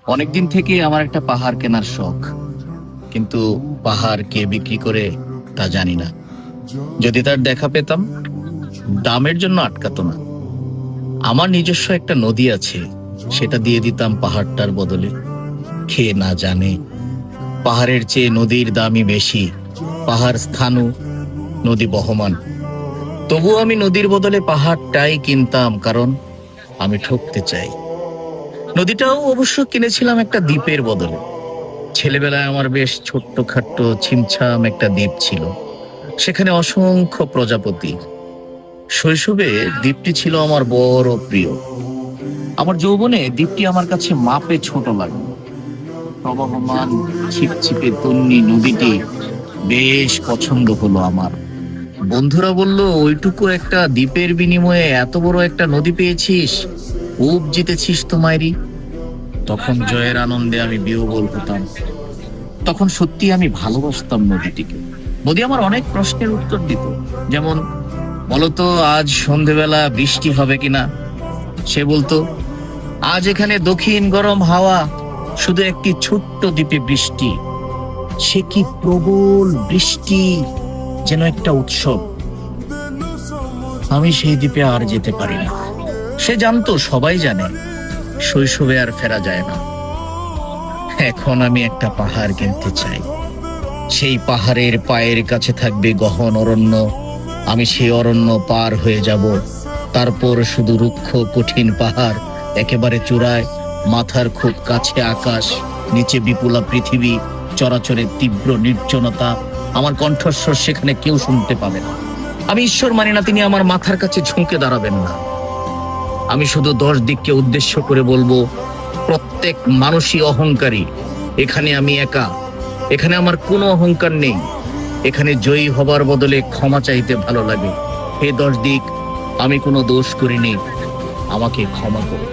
অনেকদিন থেকে আমার একটা পাহাড় কেনার শখ, কিন্তু পাহাড় কে বিক্রি করে তা জানি না। যদি তার দেখা পেতাম, দামের জন্য আটকাতো না। আমার নিজস্ব একটা নদী আছে, সেটা দিয়ে দিতাম পাহাড়টার বদলে। খেয়ে না জানে পাহাড়ের চেয়ে নদীর দামই বেশি। পাহাড় স্থাণু, নদী বহমান। তবুও আমি নদীর বদলে পাহাড়টাই কিনতাম, কারণ আমি ঠকতে চাই। নদীটাও অবশ্য কিনেছিলাম একটা দ্বীপের বদলে। ছেলেবেলায় আমার বেশ ছোট্টখাট্ট ছিমছাম একটা দ্বীপ ছিল, সেখানে অসংখ্য প্রজাপতি। শৈশবে দ্বীপটি ছিল আমার বড় প্রিয়। আমার যৌবনে দ্বীপটি আমার কাছে মাপে ছোট লাগে। প্রবহমান ছিপছিপে তন্নি নদীটি বেশ পছন্দ হলো আমার। বন্ধুরা বলল, ওইটুকু একটা দ্বীপের বিনিময়ে এত বড় একটা নদী পেয়েছিস, খুব জিতেছিস তো মাইরি। তখন জয়ের আনন্দে আমি বিহ্বল হতাম। তখন সত্যি আমি ভালোবাসতাম নদীটিকে। নদী আমার অনেক প্রশ্নের উত্তর দিত, যেমন, বলতো আজ সন্ধেবেলা বৃষ্টি হবে কিনা। সে বলতো, আজ এখানে দক্ষিণ গরম হাওয়া, শুধু একটি ছোট্ট দ্বীপে বৃষ্টি। সে কি প্রবল বৃষ্টি, যেন একটা উৎসব। আমি সেই দ্বীপে আর যেতে পারি না। সে জানতো, সবাই জানে, শৈশবে আর ফেরা যায় না। এখন আমি একটা পাহাড় কিনতে চাই। সেই পাহাড়ের পায়ের কাছে থাকবে গহন অরণ্য। আমি সেই অরণ্য পার হয়ে যাব। তারপর শুধু রুক্ষ কঠিন পাহাড়, একেবারে চূড়ায়, মাথার খুব কাছে আকাশ, নিচে বিপুলা পৃথিবী, চরাচরের তীব্র নির্জনতা। আমার কণ্ঠস্বর সেখানে কেউ শুনতে পাবে না। আমি ঈশ্বর মানি না তিনি আমার মাথার কাছে ঝুঁকে দাঁড়াবেন না। আমি শুধু 10 দিককে উদ্দেশ্য করে বলবো, প্রত্যেক মানুষই অহংকারী। এখানে আমি একা। এখানে আমার কোনো অহংকার নেই। এখানে জয়ী হবার বদলে ক্ষমা চাইতে ভালো লাগে। হে 10 দিক, আমি কোনো দোষ করিনি, আমাকে ক্ষমা করো।